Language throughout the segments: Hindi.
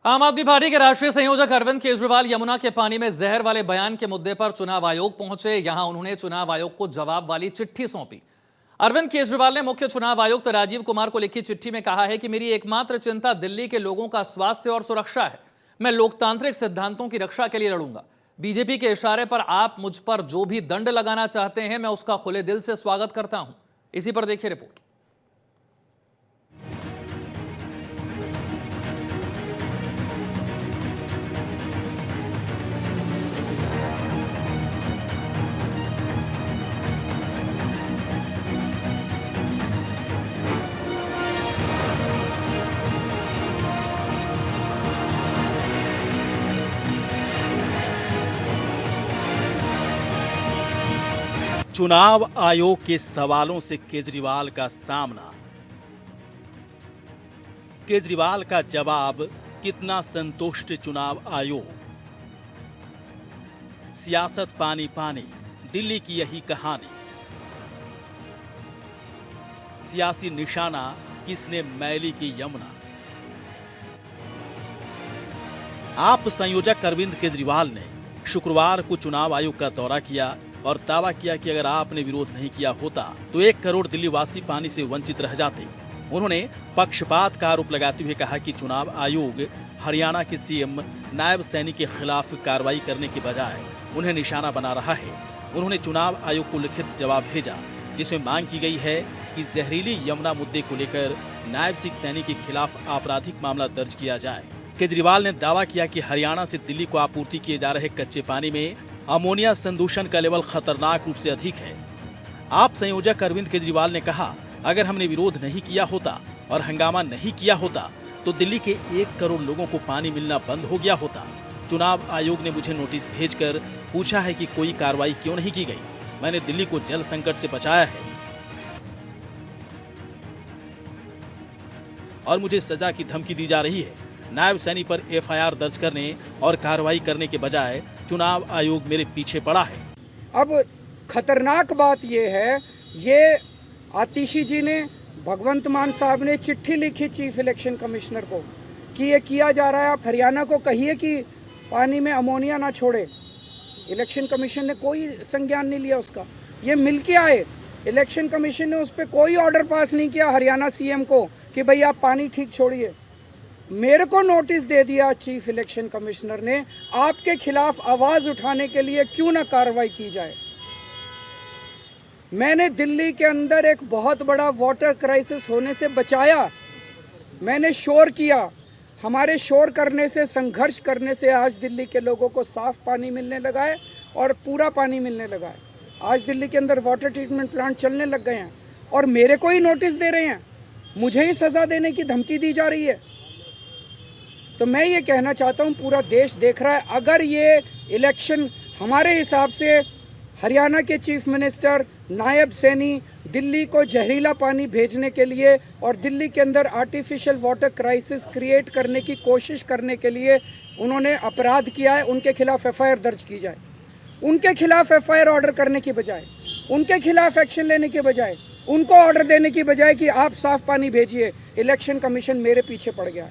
आम आदमी पार्टी के राष्ट्रीय संयोजक अरविंद केजरीवाल यमुना के पानी में जहर वाले बयान के मुद्दे पर चुनाव आयोग पहुंचे। यहां उन्होंने चुनाव आयोग को जवाब वाली चिट्ठी सौंपी। अरविंद केजरीवाल ने मुख्य चुनाव आयुक्त राजीव कुमार को लिखी चिट्ठी में कहा है कि मेरी एकमात्र चिंता दिल्ली के लोगों का स्वास्थ्य और सुरक्षा है। मैं लोकतांत्रिक सिद्धांतों की रक्षा के लिए लड़ूंगा। बीजेपी के इशारे पर आप मुझ पर जो भी दंड लगाना चाहते हैं, मैं उसका खुले दिल से स्वागत करता हूं। इसी पर देखिए रिपोर्ट। चुनाव आयोग के सवालों से केजरीवाल का सामना। केजरीवाल का जवाब, कितना संतुष्ट चुनाव आयोग। सियासत पानी पानी, दिल्ली की यही कहानी। सियासी निशाना, किसने मैली की यमुना। आप संयोजक अरविंद केजरीवाल ने शुक्रवार को चुनाव आयोग का दौरा किया और दावा किया कि अगर आपने विरोध नहीं किया होता तो 1 करोड़ दिल्ली वासी पानी से वंचित रह जाते। उन्होंने पक्षपात का आरोप लगाते हुए कहा कि चुनाव आयोग हरियाणा के सीएम नायब सैनी के खिलाफ कार्रवाई करने के बजाय उन्हें निशाना बना रहा है। उन्होंने चुनाव आयोग को लिखित जवाब भेजा, जिसमें मांग की गई है कि जहरीली यमुना मुद्दे को लेकर नायब सिंह सैनी के खिलाफ आपराधिक मामला दर्ज किया जाए। केजरीवाल ने दावा किया कि हरियाणा से दिल्ली को आपूर्ति किए जा रहे कच्चे पानी में अमोनिया संदूषण का लेवल खतरनाक रूप से अधिक है। आप संयोजक अरविंद केजरीवाल ने कहा, अगर हमने विरोध नहीं किया होता और हंगामा नहीं किया होता तो दिल्ली के 1 करोड़ लोगों को पानी मिलना बंद हो गया होता। चुनाव आयोग ने मुझे नोटिस भेजकर पूछा है कि कोई कार्रवाई क्यों नहीं की गई। मैंने दिल्ली को जल संकट से बचाया है और मुझे सजा की धमकी दी जा रही है। नायब सैनी पर एफआईआर दर्ज करने और कार्रवाई करने के बजाय चुनाव आयोग मेरे पीछे पड़ा है। अब खतरनाक बात यह है, ये आतिशी जी ने, भगवंत मान साहब ने चिट्ठी लिखी चीफ इलेक्शन कमिश्नर को कि ये किया जा रहा है, आप हरियाणा को कहिए कि पानी में अमोनिया ना छोड़े। इलेक्शन कमीशन ने कोई संज्ञान नहीं लिया उसका। ये मिल के आए, इलेक्शन कमीशन ने उस पर कोई ऑर्डर पास नहीं किया हरियाणा सीएम को कि भाई आप पानी ठीक छोड़िए। मेरे को नोटिस दे दिया चीफ इलेक्शन कमिश्नर ने, आपके खिलाफ आवाज उठाने के लिए क्यों ना कार्रवाई की जाए। मैंने दिल्ली के अंदर एक बहुत बड़ा वाटर क्राइसिस होने से बचाया। मैंने शोर किया, हमारे शोर करने से, संघर्ष करने से आज दिल्ली के लोगों को साफ पानी मिलने लगा है और पूरा पानी मिलने लगा है। आज दिल्ली के अंदर वाटर ट्रीटमेंट प्लांट चलने लग गए हैं और मेरे को ही नोटिस दे रहे हैं, मुझे ही सजा देने की धमकी दी जा रही है। तो मैं ये कहना चाहता हूँ, पूरा देश देख रहा है, अगर ये इलेक्शन हमारे हिसाब से हरियाणा के चीफ मिनिस्टर नायब सैनी दिल्ली को जहरीला पानी भेजने के लिए और दिल्ली के अंदर आर्टिफिशियल वाटर क्राइसिस क्रिएट करने की कोशिश करने के लिए उन्होंने अपराध किया है, उनके खिलाफ एफआईआर दर्ज की जाए। उनके खिलाफ एफआईआर ऑर्डर करने की बजाय, उनके खिलाफ एक्शन लेने के बजाय, उनको ऑर्डर देने की बजाय कि आप साफ पानी भेजिए, इलेक्शन कमीशन मेरे पीछे पड़ गया।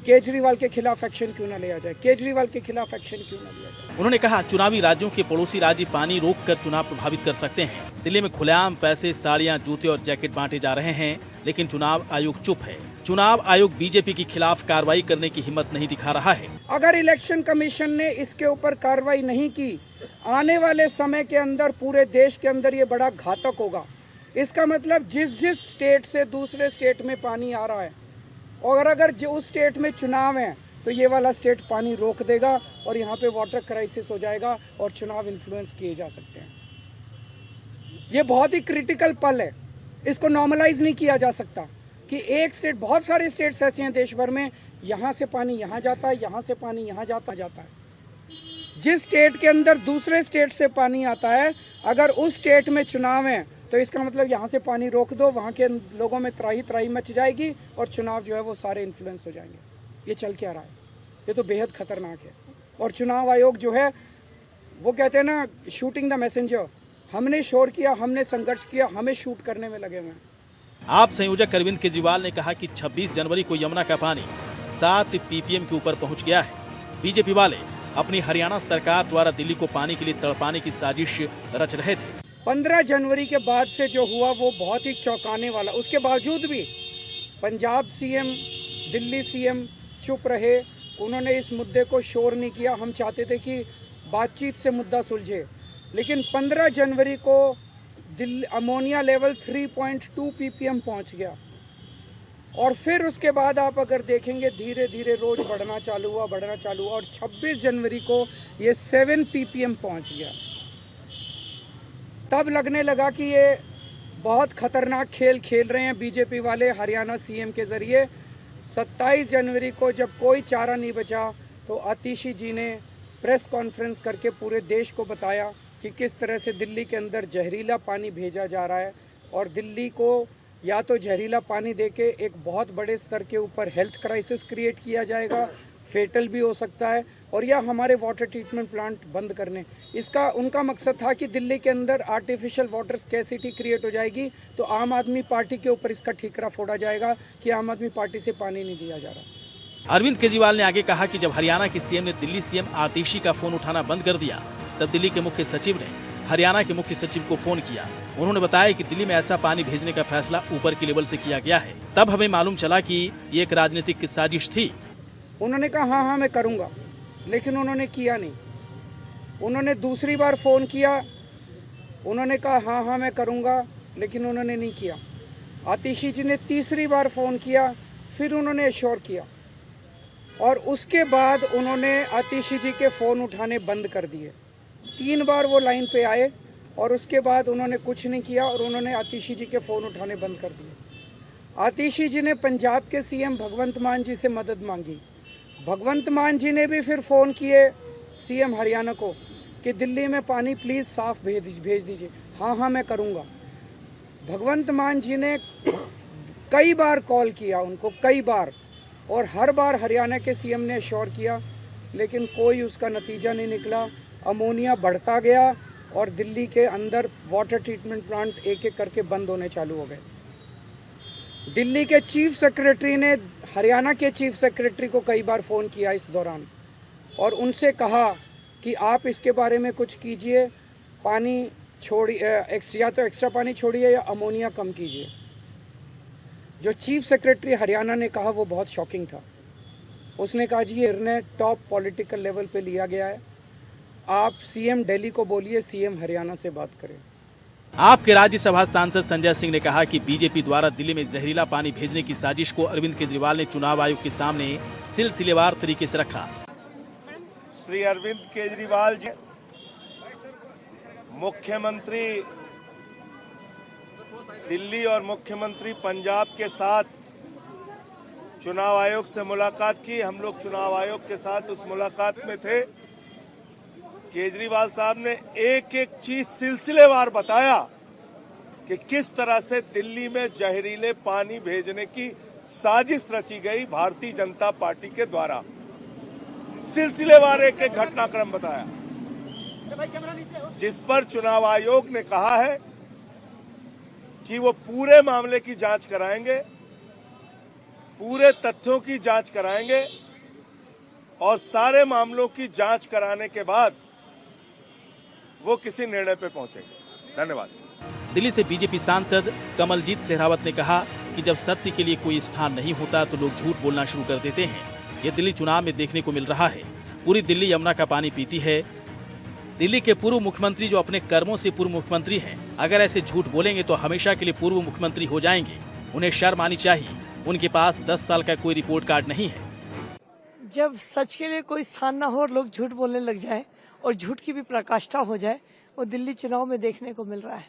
केजरीवाल के खिलाफ एक्शन क्यों ना लिया जाए? केजरीवाल के खिलाफ एक्शन क्यों ना लिया जाए? उन्होंने कहा, चुनावी राज्यों के पड़ोसी राज्य पानी रोककर चुनाव प्रभावित कर सकते हैं। दिल्ली में खुलेआम पैसे, साड़ियां, जूते और जैकेट बांटे जा रहे हैं, लेकिन चुनाव आयोग चुप है। चुनाव आयोग बीजेपी के खिलाफ कार्रवाई करने की हिम्मत नहीं दिखा रहा है। अगर इलेक्शन कमीशन ने इसके ऊपर कार्रवाई नहीं की, आने वाले समय के अंदर पूरे देश के अंदर ये बड़ा घातक होगा। इसका मतलब जिस स्टेट से दूसरे स्टेट में पानी आ रहा है, और अगर जो उस स्टेट में चुनाव है तो ये वाला स्टेट पानी रोक देगा और यहाँ पे वाटर क्राइसिस हो जाएगा और चुनाव इन्फ्लुएंस किए जा सकते हैं। ये बहुत ही क्रिटिकल पल है, इसको नॉर्मलाइज नहीं किया जा सकता कि एक स्टेट, बहुत सारे स्टेट्स ऐसे हैं देश भर में, यहाँ से पानी यहाँ जाता है, यहाँ से पानी यहाँ जाता है। जिस स्टेट के अंदर दूसरे स्टेट से पानी आता है, अगर उस स्टेट में चुनाव है तो इसका मतलब यहाँ से पानी रोक दो, वहाँ के लोगों में त्राही मच जाएगी और चुनाव जो है वो सारे इन्फ्लुएंस हो जाएंगे। ये चल क्या रहा है? ये तो बेहद खतरनाक है। और चुनाव आयोग जो है वो कहते हैं ना, शूटिंग द मैसेंजर। हमने शोर किया, हमने संघर्ष किया, हमें शूट करने में लगे हुए हैं। आप संयोजक अरविंद केजरीवाल ने कहा कि 26 जनवरी को यमुना का पानी 7 ppm के ऊपर पहुंच गया है। बीजेपी वाले अपनी हरियाणा सरकार द्वारा दिल्ली को पानी के लिए तड़पाने की साजिश रच रहे थे। 15 जनवरी के बाद से जो हुआ वो बहुत ही चौंकाने वाला। उसके बावजूद भी पंजाब सीएम, दिल्ली सीएम चुप रहे। उन्होंने इस मुद्दे को शोर नहीं किया। हम चाहते थे कि बातचीत से मुद्दा सुलझे, लेकिन 15 जनवरी को दिल्ली अमोनिया लेवल 3.2 ppm पहुंच गया। और फिर उसके बाद आप अगर देखेंगे धीरे धीरे रोज बढ़ना चालू हुआ और 26 जनवरी को ये 7 ppm पहुंच गया। तब लगने लगा कि ये बहुत खतरनाक खेल खेल रहे हैं बीजेपी वाले हरियाणा सीएम के जरिए। 27 जनवरी को जब कोई चारा नहीं बचा तो आतिशी जी ने प्रेस कॉन्फ्रेंस करके पूरे देश को बताया कि किस तरह से दिल्ली के अंदर जहरीला पानी भेजा जा रहा है और दिल्ली को या तो जहरीला पानी देके एक बहुत बड़े स्तर के ऊपर हेल्थ क्राइसिस क्रिएट किया जाएगा, फेटल भी हो सकता है, और या हमारे वाटर ट्रीटमेंट प्लांट बंद करने। इसका उनका मकसद था कि दिल्ली के अंदर आर्टिफिशियल वाटर स्कैसिटी क्रिएट हो जाएगी तो आम आदमी पार्टी के ऊपर इसका ठीकरा फोड़ा जाएगा कि आम आदमी पार्टी से पानी नहीं दिया जा रहा। अरविंद केजरीवाल ने आगे कहा कि जब हरियाणा के सीएम ने दिल्ली सीएम आतिशी का फोन उठाना बंद कर दिया तब दिल्ली के मुख्य सचिव ने हरियाणा के मुख्य सचिव को फोन किया। उन्होंने बताया कि दिल्ली में ऐसा पानी भेजने का फैसला ऊपर के लेवल से किया गया है। तब हमें मालूम चला कि ये एक राजनीतिक साजिश थी। उन्होंने कहा हाँ मैं करूँगा, लेकिन उन्होंने किया नहीं। उन्होंने दूसरी बार फ़ोन किया, उन्होंने कहा हाँ मैं करूँगा, लेकिन उन्होंने नहीं किया। आतिशी जी ने तीसरी बार फ़ोन किया, फिर उन्होंने एश्योर किया और उसके बाद उन्होंने आतिशी जी के फ़ोन उठाने बंद कर दिए। 3 बार वो लाइन पे आए और उसके बाद उन्होंने कुछ नहीं किया और उन्होंने आतिशी जी के फ़ोन उठाने बंद कर दिए। आतिशी जी ने पंजाब के सीएम भगवंत मान जी से मदद मांगी। भगवंत मान जी ने भी फिर फ़ोन किए सीएम हरियाणा को कि दिल्ली में पानी प्लीज़ साफ भेज दीजिए। हाँ मैं करूँगा। भगवंत मान जी ने कई बार कॉल किया उनको, कई बार, और हर बार हरियाणा के सीएम ने एश्योर किया, लेकिन कोई उसका नतीजा नहीं निकला। अमोनिया बढ़ता गया और दिल्ली के अंदर वाटर ट्रीटमेंट प्लांट एक एक करके बंद होने चालू हो गए। दिल्ली के चीफ सेक्रेटरी ने हरियाणा के चीफ सेक्रेटरी को कई बार फ़ोन किया इस दौरान और उनसे कहा कि आप इसके बारे में कुछ कीजिए, पानी छोड़िए, या तो एक्स्ट्रा पानी छोड़िए या अमोनिया कम कीजिए। जो चीफ सेक्रेटरी हरियाणा ने कहा वो बहुत शॉकिंग था। उसने कहा जी ये निर्णय टॉप पॉलिटिकल लेवल पे लिया गया है, आप सीएम दिल्ली को बोलिए सीएम हरियाणा से बात करें। आपके राज्यसभा सांसद संजय सिंह ने कहा कि बीजेपी द्वारा दिल्ली में जहरीला पानी भेजने की साजिश को अरविंद केजरीवाल ने चुनाव आयोग के सामने सिलसिलेवार तरीके से रखा। श्री अरविंद केजरीवाल जी मुख्यमंत्री दिल्ली और मुख्यमंत्री पंजाब के साथ चुनाव आयोग से मुलाकात की। हम लोग चुनाव आयोग के साथ उस मुलाकात में थे। केजरीवाल साहब ने एक एक चीज सिलसिलेवार बताया कि किस तरह से दिल्ली में जहरीले पानी भेजने की साजिश रची गई भारतीय जनता पार्टी के द्वारा। सिलसिलेवार एक एक घटनाक्रम बताया, जिस पर चुनाव आयोग ने कहा है कि वो पूरे मामले की जांच कराएंगे, पूरे तथ्यों की जांच कराएंगे और सारे मामलों की जांच कराने के बाद वो किसी निर्णय पे पहुंचेंगे। धन्यवाद। दिल्ली से बीजेपी सांसद कमलजीत शेरावत ने कहा कि जब सत्य के लिए कोई स्थान नहीं होता तो लोग झूठ बोलना शुरू कर देते हैं। ये दिल्ली चुनाव में देखने को मिल रहा है। पूरी दिल्ली यमुना का पानी पीती है। दिल्ली के पूर्व मुख्यमंत्री जो अपने कर्मों से पूर्व मुख्यमंत्री हैं, अगर ऐसे झूठ बोलेंगे तो हमेशा के लिए पूर्व मुख्यमंत्री हो जाएंगे। उन्हें शर्म आनी चाहिए। उनके पास 10 साल का कोई रिपोर्ट कार्ड नहीं है। जब सच के लिए कोई स्थान ना हो और लोग झूठ बोलने लग जाए और झूठ की भी प्रकाष्ठा हो जाए, वो दिल्ली चुनाव में देखने को मिल रहा है।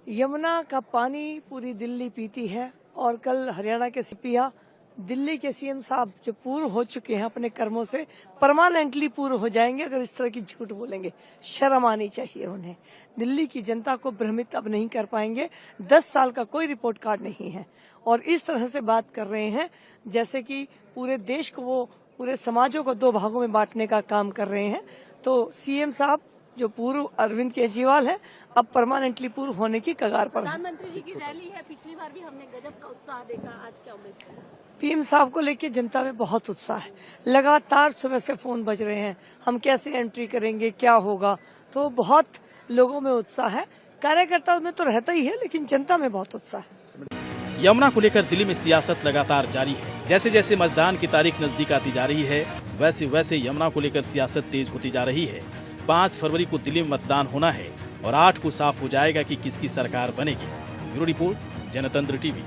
यमुना का पानी पूरी दिल्ली पीती है और कल हरियाणा के सीपीआ दिल्ली के सीएम साहब जो पूर्व हो चुके हैं अपने कर्मों से परमानेंटली पूर्व हो जाएंगे अगर इस तरह की झूठ बोलेंगे। शर्म आनी चाहिए उन्हें। दिल्ली की जनता को भ्रमित अब नहीं कर पाएंगे। 10 साल का कोई रिपोर्ट कार्ड नहीं है और इस तरह से बात कर रहे हैं जैसे कि पूरे देश को, वो पूरे समाजों को 2 भागों में बांटने का काम कर रहे हैं। तो सीएम साहब जो पूर्व अरविंद केजरीवाल है अब परमानेंटली पूर्व होने की कगार पर है। प्रधानमंत्री जी की रैली है, पिछली बार भी हमने गजब का उत्साह देखा, आज क्या उम्मीद है? पीएम साहब को लेकर जनता में बहुत उत्साह है। लगातार सुबह से फोन बज रहे हैं, हम कैसे एंट्री करेंगे, क्या होगा, तो बहुत लोगों में उत्साह है। कार्यकर्ताओं में तो रहता ही है, लेकिन जनता में बहुत उत्साह है। यमुना को लेकर दिल्ली में सियासत लगातार जारी है। जैसे जैसे मतदान की तारीख नजदीक आती जा रही है, वैसे वैसे यमुना को लेकर सियासत तेज होती जा रही है। 5 फरवरी को दिल्ली में मतदान होना है और 8 को साफ हो जाएगा कि किसकी सरकार बनेगी। ब्यूरो रिपोर्ट, जनतंत्र टीवी।